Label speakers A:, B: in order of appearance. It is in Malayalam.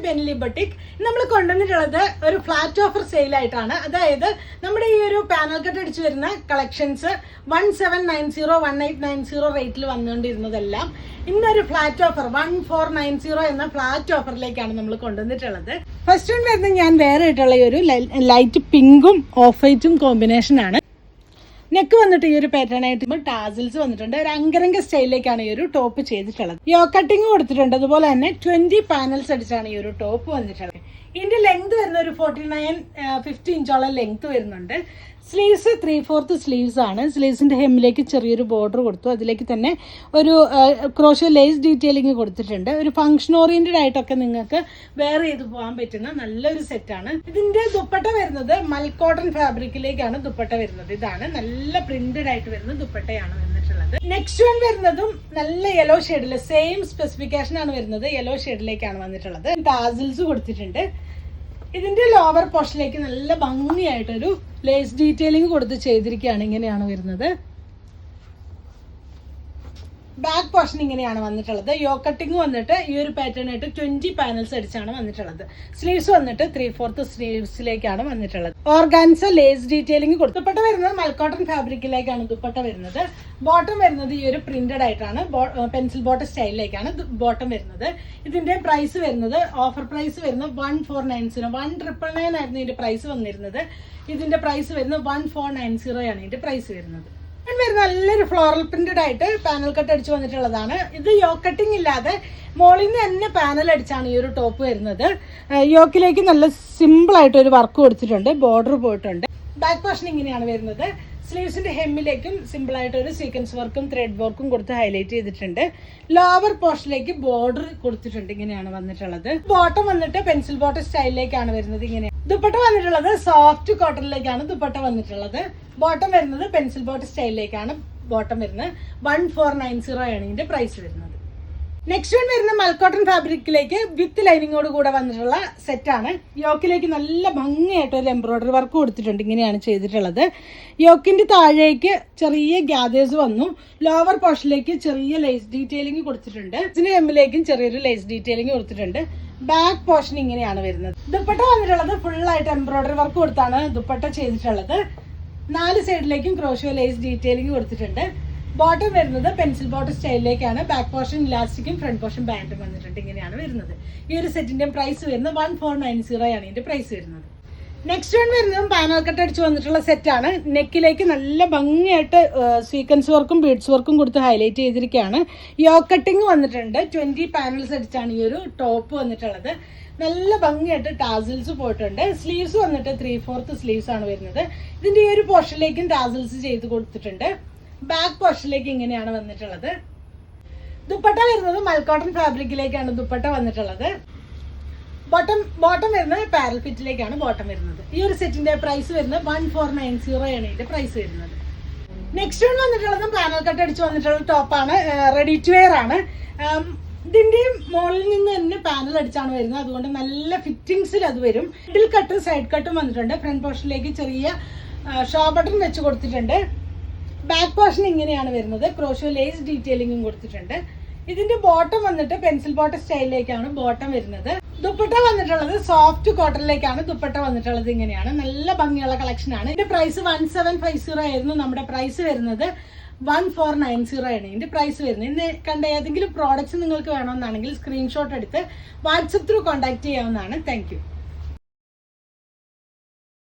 A: പെൻലി ബൊട്ടിക്. നമ്മൾ കൊണ്ടുവന്നിട്ടുള്ളത് ഒരു ഫ്ലാറ്റ് ഓഫർ സെയിലായിട്ടാണ്. അതായത് നമ്മുടെ ഈ ഒരു പാനൽ കട്ട് അടിച്ചു വരുന്ന കളക്ഷൻസ് 1790 1890 റേറ്റിൽ വന്നുകൊണ്ടിരുന്നതെല്ലാം ഇന്നൊരു ഫ്ലാറ്റ് ഓഫർ 1490 എന്ന ഫ്ലാറ്റ് ഓഫറിലേക്കാണ് നമ്മൾ കൊണ്ടുവന്നിട്ടുള്ളത്. ഫസ്റ്റ് വൺ വരുന്നത് ഞാൻ വേറെ ആയിട്ടുള്ള ഒരു ലൈറ്റ് പിങ്കും ഓഫ് വൈറ്റും കോമ്പിനേഷൻ ആണ്. നെക്ക് വന്നിട്ട് ഈ ഒരു പാറ്റേൺ ആയിട്ട് ടാസിൽസ് വന്നിട്ടുണ്ട്. ഒരു അങ്കരംഗ സ്റ്റൈലിലേക്കാണ് ഈ ഒരു ടോപ്പ് ചെയ്തിട്ടുള്ളത്. യോ കട്ടിങ് കൊടുത്തിട്ടുണ്ട്. അതുപോലെ തന്നെ 20 പാനൽസ് അടിച്ചാണ് ഈ ഒരു ടോപ്പ് വന്നിട്ടുള്ളത്. ഇതിന്റെ ലെങ്ത് വരുന്ന ഒരു 49-50 ഇഞ്ചോളം ലെങ്ത് വരുന്നുണ്ട്. സ്ലീവ്സ് 3/4 സ്ലീവ്സ് ആണ്. സ്ലീവ്സിന്റെ ഹെമ്മിലേക്ക് ചെറിയൊരു ബോർഡർ കൊടുത്തു. അതിലേക്ക് തന്നെ ഒരു ക്രോഷ്യോ ലേസ് ഡീറ്റെയിലിംഗ് കൊടുത്തിട്ടുണ്ട്. ഒരു ഫംഗ്ഷൻ ഓറിയന്റഡ് ആയിട്ടൊക്കെ നിങ്ങൾക്ക് വെയർ ചെയ്ത് പോകാൻ പറ്റുന്ന നല്ലൊരു സെറ്റാണ്. ഇതിന്റെ ദുപ്പട്ട വരുന്നത് മൽക്കോട്ടൺ ഫാബ്രിക്കിലേക്കാണ് ദുപ്പട്ട വരുന്നത്. ഇതാണ് നല്ല പ്രിന്റഡ് ആയിട്ട് വരുന്ന ദുപ്പട്ടയാണ് വന്നിട്ടുള്ളത്. നെക്സ്റ്റ് വൺ വരുന്നതും നല്ല യെല്ലോ ഷെയ്ഡില് സെയിം സ്പെസിഫിക്കേഷൻ ആണ് വരുന്നത്. യെല്ലോ ഷെയ്ഡിലേക്കാണ് വന്നിട്ടുള്ളത്. ടാസിൽസ് കൊടുത്തിട്ടുണ്ട്. ഇതിന്റെ ലോവർ പോർഷനിലേക്ക് നല്ല ഭംഗിയായിട്ടൊരു ലേസ് ഡീറ്റെയിലിംഗ് കൊടുത്ത് ചെയ്തിരിക്കുകയാണ്. ഇങ്ങനെയാണ് വരുന്നത്. ബാക്ക് പോർഷൻ ഇങ്ങനെയാണ് വന്നിട്ടുള്ളത്. യോ കട്ടിങ് വന്നിട്ട് ഈ ഒരു പാറ്റേൺ ആയിട്ട് 20 പാനൽസ് അടിച്ചാണ് വന്നിട്ടുള്ളത്. സ്ലീവ്സ് വന്നിട്ട് 3/4 സ്ലീവ്സിലേക്കാണ് വന്നിട്ടുള്ളത്. ഓർഗാൻസ ലേസ് ഡീറ്റെയിലിംഗ് കൊടുത്തു. ദുപ്പട്ട വരുന്നത് മൽക്കോട്ടൺ ഫാബ്രിക്കിലേക്കാണ് ദുപ്പട്ട വരുന്നത്. ബോട്ടം വരുന്നത് ഈ ഒരു പ്രിന്റഡ് ആയിട്ടാണ്. പെൻസിൽ ബോട്ടം സ്റ്റൈലിലേക്കാണ് ബോട്ടം വരുന്നത്. ഇതിന്റെ പ്രൈസ് വരുന്നത് ഓഫർ പ്രൈസ് വരുന്നത് 1490 1999 ആയിരുന്നു ഇതിന്റെ പ്രൈസ് വന്നിരുന്നത്. ഇതിന്റെ പ്രൈസ് വരുന്നത് 1490 ആണ് ഇതിന്റെ പ്രൈസ് വരുന്നത്. വരുന്ന നല്ലൊരു ഫ്ലോറൽ പ്രിന്റഡ് ആയിട്ട് പാനൽ കട്ട് അടിച്ചു വന്നിട്ടുള്ളതാണ്. ഇത് യോ കട്ടിങ് ഇല്ലാതെ മോളിൽ നിന്ന് തന്നെ പാനൽ അടിച്ചാണ് ഈ ഒരു ടോപ്പ് വരുന്നത്. യോക്കിലേക്ക് നല്ല സിമ്പിൾ ആയിട്ട് ഒരു വർക്ക് കൊടുത്തിട്ടുണ്ട്. ബോർഡർ പോയിട്ടുണ്ട്. ബാക്ക് പോർഷൻ ഇങ്ങനെയാണ് വരുന്നത്. സ്ലീവ്സിന്റെ ഹെമ്മിലേക്കും സിമ്പിൾ ആയിട്ട് ഒരു സീക്വൻസ് വർക്കും ത്രെഡ് വർക്കും കൊടുത്ത് ഹൈലൈറ്റ് ചെയ്തിട്ടുണ്ട്. ലോവർ പോർഷനിലേക്ക് ബോർഡർ കൊടുത്തിട്ടുണ്ട്. ഇങ്ങനെയാണ് വന്നിട്ടുള്ളത്. ബോട്ടം വന്നിട്ട് പെൻസിൽ ബോട്ടം സ്റ്റൈലിലേക്കാണ് വരുന്നത്. ഇങ്ങനെ ദുപ്പട്ട വന്നിട്ടുള്ളത് സോഫ്റ്റ് കോട്ടണിലേക്കാണ് ദുപ്പട്ട വന്നിട്ടുള്ളത്. ബോട്ടം വരുന്നത് പെൻസിൽ ബോട്ടം സ്റ്റൈലിലേക്കാണ് ബോട്ടം വരുന്നത്. 1490 ആണ് ഇതിന്റെ പ്രൈസ് വരുന്നത്. നെക്സ്റ്റ് വൺ വരുന്ന മൽക്കോട്ടൺ ഫാബ്രിക്കിലേക്ക് വിത്ത് ലൈനിങ്ങോട് കൂടെ വന്നിട്ടുള്ള സെറ്റാണ്. യോക്കിലേക്ക് നല്ല ഭംഗിയായിട്ട് ഒരു എംബ്രോയിഡറി വർക്ക് കൊടുത്തിട്ടുണ്ട്. ഇങ്ങനെയാണ് ചെയ്തിട്ടുള്ളത്. യോക്കിന്റെ താഴേക്ക് ചെറിയ ഗ്യാദേഴ്സ് വന്നു. ലോവർ പോർഷനിലേക്ക് ചെറിയ ലേസ് ഡീറ്റെയിലിംഗ് കൊടുത്തിട്ടുണ്ട്. ഇതിന് എമ്മിലേക്കും ചെറിയൊരു ലേസ് ഡീറ്റെയിലിംഗ് കൊടുത്തിട്ടുണ്ട്. ബാക്ക് പോർഷൻ ഇങ്ങനെയാണ് വരുന്നത്. ദുപ്പട്ട വന്നിട്ടുള്ളത് ഫുള്ളായിട്ട് എംബ്രോയിഡറി വർക്ക് കൊടുത്താണ് ദുപ്പട്ട ചെയ്തിട്ടുള്ളത്. 4 സൈഡിലേക്കും ക്രോഷ്യോ ലേസ് ഡീറ്റെയിലിംഗ് കൊടുത്തിട്ടുണ്ട്. ബോട്ടം വരുന്നത് പെൻസിൽ ബോട്ടം സ്റ്റൈലിലേക്കാണ്. ബാക്ക് പോർഷൻ ഇലാസ്റ്റിക്കും ഫ്രണ്ട് പോർഷൻ ബാൻഡും വന്നിട്ടുണ്ട്. ഇങ്ങനെയാണ് വരുന്നത്. ഈ ഒരു സെറ്റിന്റെ പ്രൈസ് വരുന്നത് 1490 ആണ് ഇതിന്റെ പ്രൈസ് വരുന്നത്. നെക്സ്റ്റ് വൺ വരുന്നതും പാനൽ കട്ട് അടിച്ച് വന്നിട്ടുള്ള സെറ്റാണ്. നെക്കിലേക്ക് നല്ല ഭംഗിയായിട്ട് സീക്വൻസ് വർക്കും ബീഡ്സ് വർക്കും കൊടുത്ത് ഹൈലൈറ്റ് ചെയ്തിരിക്കുകയാണ്. യോ കട്ടിങ് വന്നിട്ടുണ്ട്. 20 പാനൽസ് അടിച്ചാണ് ഈ ഒരു ടോപ്പ് വന്നിട്ടുള്ളത്. നല്ല ഭംഗിയായിട്ട് ടാസിൽസ് പോയിട്ടുണ്ട്. സ്ലീവ്സ് വന്നിട്ട് 3/4 സ്ലീവ്സ് ആണ് വരുന്നത്. ഇതിന്റെ ഈ ഒരു പോർഷനിലേക്കും ടാസിൽസ് ചെയ്ത് കൊടുത്തിട്ടുണ്ട്. ബാക്ക് പോർഷനിലേക്ക് ഇങ്ങനെയാണ് വന്നിട്ടുള്ളത്. ദുപ്പട്ട വരുന്നത് മൽക്കോട്ടൺ ഫാബ്രിക്കിലേക്കാണ് ദുപ്പട്ട വന്നിട്ടുള്ളത്. ബോട്ടം വരുന്നത് പാരൽ ഫിറ്റിലേക്കാണ് ബോട്ടം വരുന്നത്. ഈ ഒരു സെറ്റിന്റെ പ്രൈസ് വരുന്നത് 1490 ആണ് ഇതിന്റെ പ്രൈസ് വരുന്നത്. നെക്സ്റ്റ് വൺ വന്നിട്ടുള്ളത് പാനൽ കട്ട് അടിച്ച് വന്നിട്ടുള്ള ടോപ്പാണ്. റെഡി ടു വെയർ ആണ്. ഇതിന്റെ മുകളിൽ നിന്ന് തന്നെ പാനൽ അടിച്ചാണ് വരുന്നത്. അതുകൊണ്ട് നല്ല ഫിറ്റിംഗ്സിൽ അത് വരും. മിഡിൽ കട്ടും സൈഡ് കട്ടും വന്നിട്ടുണ്ട്. ഫ്രണ്ട് പോർഷനിലേക്ക് ചെറിയ ഷോ ബട്ടൺ വെച്ച് കൊടുത്തിട്ടുണ്ട്. ബാക്ക് പോർഷൻ ഇങ്ങനെയാണ് വരുന്നത്. ക്രോഷ്യോ ലേസ് ഡീറ്റെയിലിംഗും കൊടുത്തിട്ടുണ്ട്. ഇതിന്റെ ബോട്ടം വന്നിട്ട് പെൻസിൽ ബോട്ടം സ്റ്റൈലിലേക്കാണ് ബോട്ടം വരുന്നത്. ദുപ്പട്ട വന്നിട്ടുള്ളത് സോഫ്റ്റ് കോട്ടണിലേക്കാണ് ദുപ്പട്ട വന്നിട്ടുള്ളത്. ഇങ്ങനെയാണ് നല്ല ഭംഗിയുള്ള കളക്ഷൻ ആണ്. ഇതിന്റെ പ്രൈസ് 1750 ആയിരുന്നു. നമ്മുടെ പ്രൈസ് വരുന്നത് 1490 ആണ് ഇതിന്റെ പ്രൈസ് വരുന്നത്. ഇന്ന് കണ്ട ഏതെങ്കിലും പ്രോഡക്ട്സ് നിങ്ങൾക്ക് വേണമെന്നാണെങ്കിൽ സ്ക്രീൻഷോട്ട് എടുത്ത് വാട്സപ്പ് ത്രൂ കോൺടാക്ട് ചെയ്യാവുന്നതാണ്. താങ്ക്